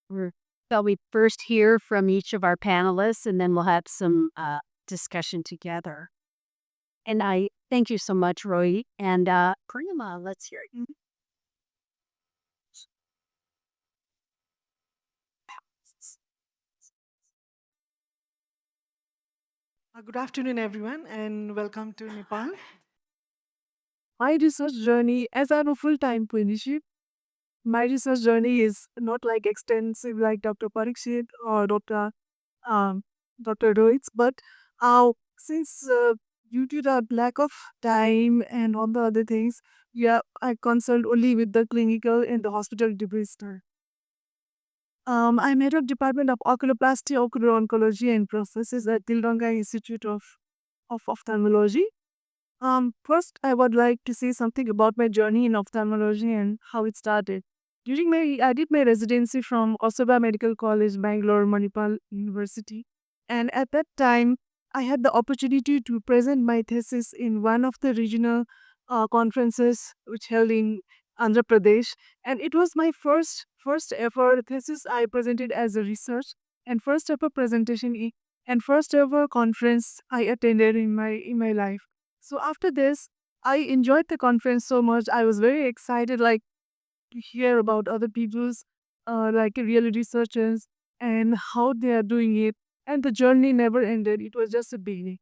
We're thought we'd first hear from each of our panelists, and then we'll have some discussion together. And I thank you so much, Roy. And Prima, let's hear it. Good afternoon, everyone, and welcome to Nepal. My research journey, as I'm a full-time clinician, my research journey is not like extensive like Dr. Parikshit or um, Dr. Rohit's, but since due to the lack of time and all the other things, yeah, I consult only with the clinical and the hospital debrister. I'm head of Department of Oculoplasty, Ocular Oncology and Processes at Tilronga Institute of Ophthalmology. First, I would like to say something about my journey in ophthalmology and how it started. I did my residency from Osoba Medical College, Bangalore, Manipal University. And at that time, I had the opportunity to present my thesis in one of the regional conferences which held in Andhra Pradesh. And it was my first ever thesis I presented as a research and first ever and first ever conference I attended in my life. So after this, I enjoyed the conference so much. I was very excited, like to hear about other people's, like real researchers and how they are doing it. And the journey never ended. It was just a beginning.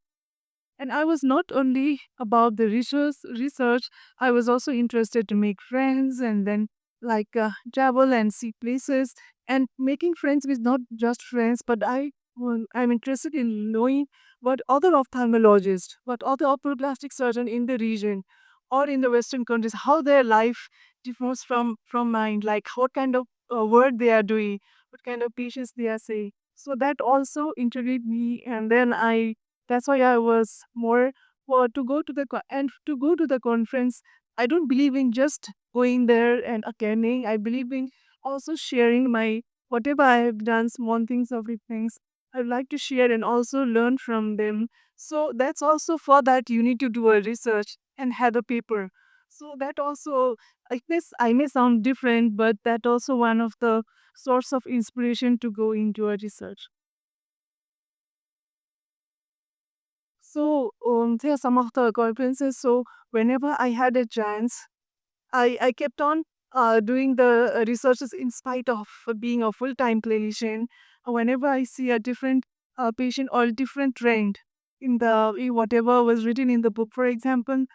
And I was not only about the research, I was also interested to make friends and then like travel and see places and making friends with not just friends, but I'm interested in knowing what other ophthalmologists, what other oculoplastic surgeon in the region or in the Western countries, how their life differs from mine, like what kind of work they are doing, what kind of patients they are seeing. So that also intrigued me, and then I that's why I was more for to go to and to go to the conference. I don't believe in just going there and attending. I believe in also sharing my whatever I have done, small things or big things. I would like to share and also learn from them. So that's also for that you need to do a research and have a paper. So that also I may sound different, but that also one of the source of inspiration to go into a research. So there are some of the conferences. So whenever I had a chance, I kept on doing the researches in spite of being a full time clinician. Whenever I see a different patient or different trend in whatever was written in the book, for example,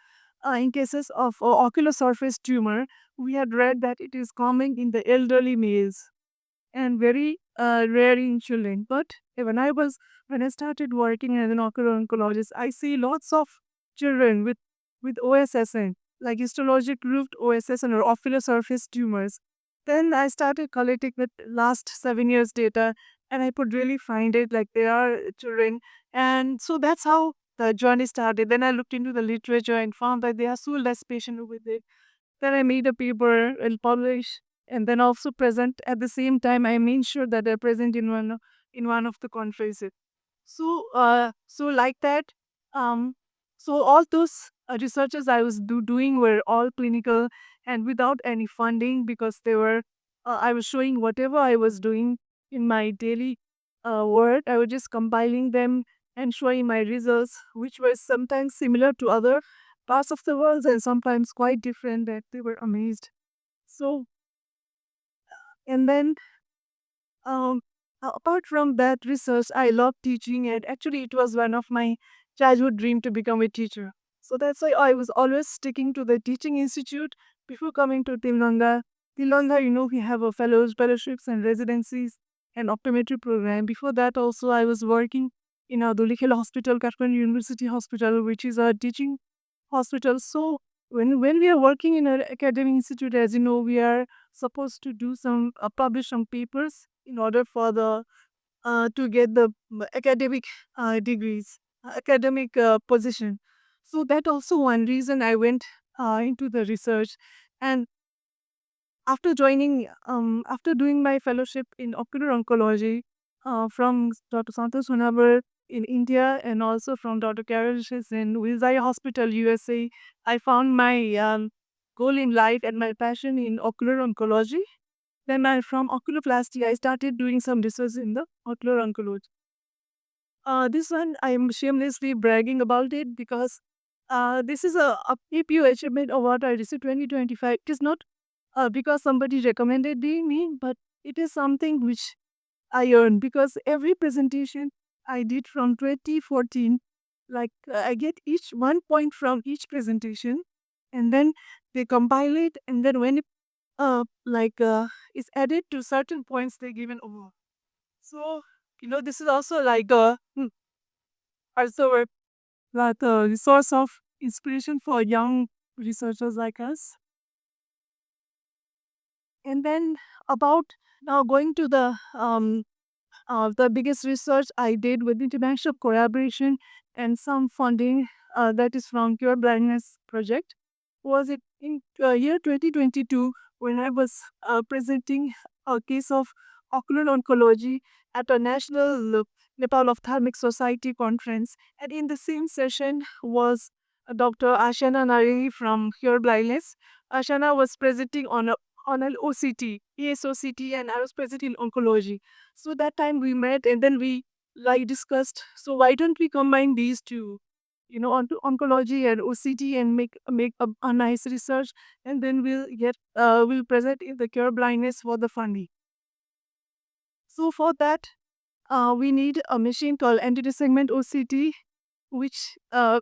in cases of ocular surface tumor, we had read that it is common in the elderly males and very rare in children. But when I started working as an ocular oncologist, I see lots of children with OSSN, like histologic grouped OSSN or ocular surface tumors. Then I started collecting the last 7 years data, and I could really find it like there are children, and so that's how the journey started. Then I looked into the literature and found that there are so less patients with it. Then I made a paper and publish, and then also present at the same time. I made sure that I present in one of the conferences. So like that, um, so all those researches I was doing were all clinical and without any funding because they were. I was showing whatever I was doing in my daily work. I was just compiling them and showing my results, which were sometimes similar to other parts of the world and sometimes quite different. That they were amazed. So and then um, apart from that research, I love teaching, and actually, it was one of my childhood dream to become a teacher. So that's why I was always sticking to the teaching institute before coming to Tilanga. Tilanga, we have a fellowships and residencies and optometry program. Before that, also, I was working in a Dulikhel Hospital, Kathmandu University Hospital, which is a teaching hospital. So when we are working in an academic institute, as you know, we are supposed to do some publish some papers in order for the to get the academic degrees, academic position. So that also one reason I went into the research. And after doing my fellowship in ocular oncology from Dr. Santosh Hunabar in India and also from Dr. Karashis in Wilshire Hospital, USA, I found my goal in life and my passion in ocular oncology. Then from oculoplasty, I started doing some research in the ocular oncology. This one, I am shamelessly bragging about it because this is a APU achievement award I received 2025. It is not because somebody recommended me, but it is something which I earned because every presentation I did from 2014, I get each 1 point from each presentation, and then they compile it, and then when it is added to certain points, they give an award. So this is also also a resource of inspiration for young researchers like us. And then about now going to the biggest research I did with international collaboration and some funding that is from Cure Blindness Project was it in year 2022 when I was presenting a case of ocular oncology at a national Nepal Ophthalmic Society conference. And in the same session was Dr. Ashana Nari from Cure Blindness. Ashana was presenting on an OCT, ESOCT, and I was presenting oncology. So that time we met and then we discussed. So why don't we combine these two, onto oncology and OCT and make a nice research, and then we'll present in the Cure Blindness for the funding. So for that, we need a machine called entity segment OCT, which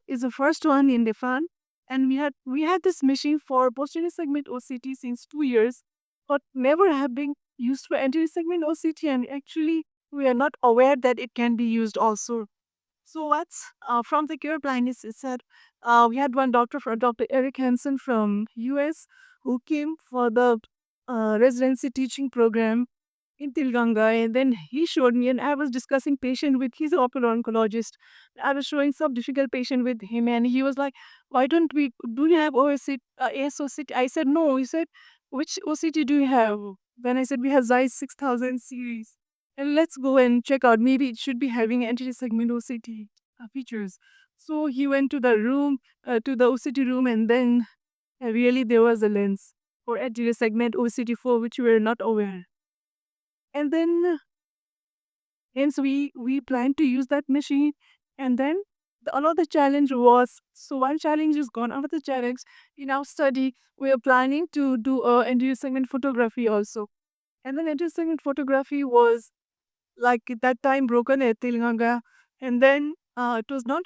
is the first one in Nepal. And we had this machine for posterior segment OCT since 2 years, but never have been used for anterior segment OCT. And actually, we are not aware that it can be used also. So what's from the Cure Blindness is that we had one doctor, for Dr. Eric Hansen from US, who came for the residency teaching program in Tilganga, and then he showed me, and I was discussing patient with his ocular oncologist. I was showing some difficult patient with him, and he was like, "Why don't we? Do you have OCT, ASOCT?" I said, "No." He said, "Which OCT do you have?" Then I said, "We have Zeiss 6000 series, and let's go and check out. Maybe it should be having anterior segment OCT features." So he went to the room, to the OCT room, and then really there was a lens for anterior segment OCT for which we were not aware. And then hence we plan to use that machine. And then another challenge was, so one challenge is gone. Another challenge in our study, we are planning to do anterior segment photography also. And then anterior segment photography was like at that time broken at Telangana. And then it was not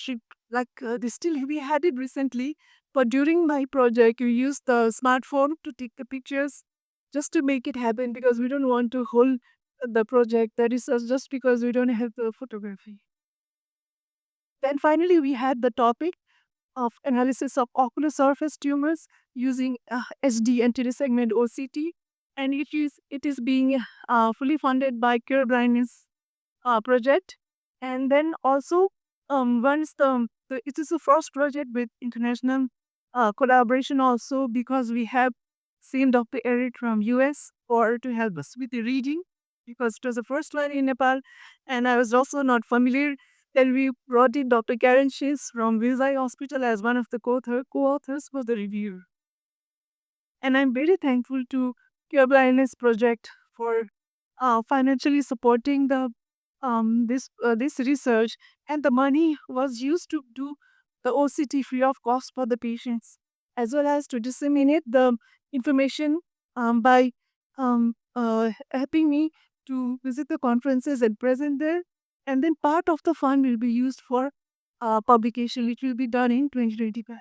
this still we had it recently, but during my project we used the smartphone to take the pictures just to make it happen because we don't want to hold the project, that is just because we don't have the photography. Then finally we had the topic of analysis of ocular surface tumors using SD anterior segment OCT, and it is being fully funded by Cure Blindness project. And then also once it is the first project with international collaboration also, because we have seen Dr. Eric from US for to help us with the reading, because it was the first one in Nepal and I was also not familiar. Then we brought in Dr. Karen Shis from Vizag Hospital as one of the co-authors for the review. And I'm very thankful to Cure Blindness project for financially supporting this research, and the money was used to do the OCT free of cost for the patients, as well as to disseminate the information by helping me to visit the conferences and present there. And then part of the fund will be used for publication, which will be done in 2025.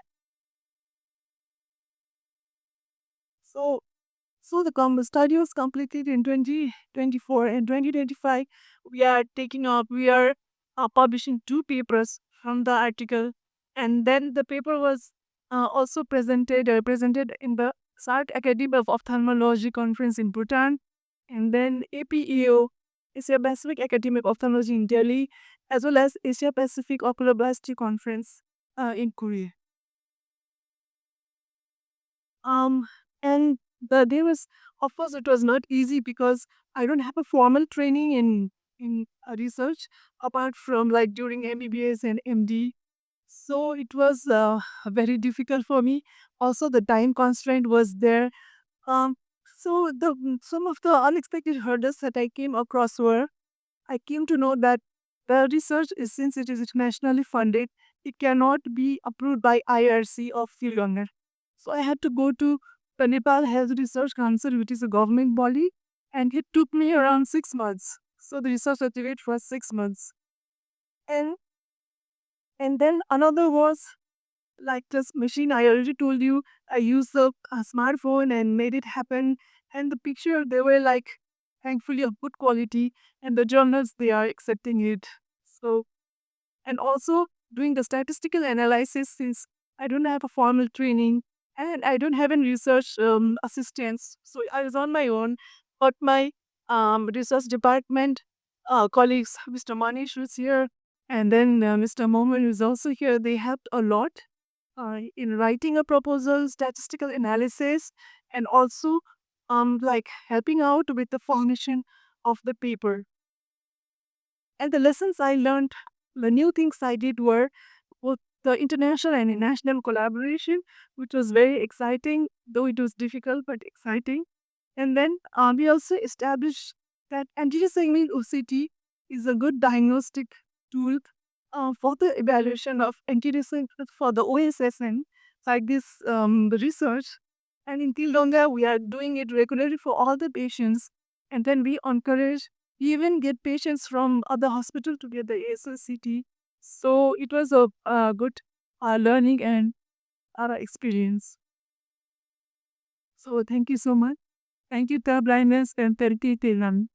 So the study was completed in 2024 and 2025. We are publishing 2 papers from the article, and then the paper was also presented in the SART Academy of Ophthalmology conference in Bhutan, and then APEO, Asia Pacific Academy of Ophthalmology in Delhi, as well as Asia Pacific Oculoplasty conference in Korea. And there was, of course, it was not easy because I don't have a formal training in research apart from like during MBBS and MD. So it was very difficult for me. Also, the time constraint was there. Um, So some of the unexpected hurdles that I came across were I came to know that the research is since it is internationally funded, it cannot be approved by IRC or field longer. So I had to go to the Nepal Health Research Council, which is a government body, and it took me around 6 months. So the research certificate was 6 months. And and then another was like this machine I already told you, I used a smartphone and made it happen. And the picture they were like thankfully of good quality, and the journals they are accepting it. So and also doing the statistical analysis since I don't have a formal training and I don't have any research assistance. So I was on my own, but my research department colleagues, Mr. Manish was here, and then Mr. Mohammed was also here. They helped a lot in writing a proposal, statistical analysis, and also like helping out with the formation of the paper. And the lessons I learned, the new things I did were both the international and national collaboration, which was very exciting, though it was difficult but exciting. And then we also established that anti-segment OCT is a good diagnostic tool for the evaluation of anti-segment for the OSSN, like this research. And in Tilonga, we are doing it regularly for all the patients. And then we encourage, we even get patients from other hospital to get the ASLCT. So it was a good learning and experience. So thank you so much. Thank you, Tab Linus, and thank you, Tilan.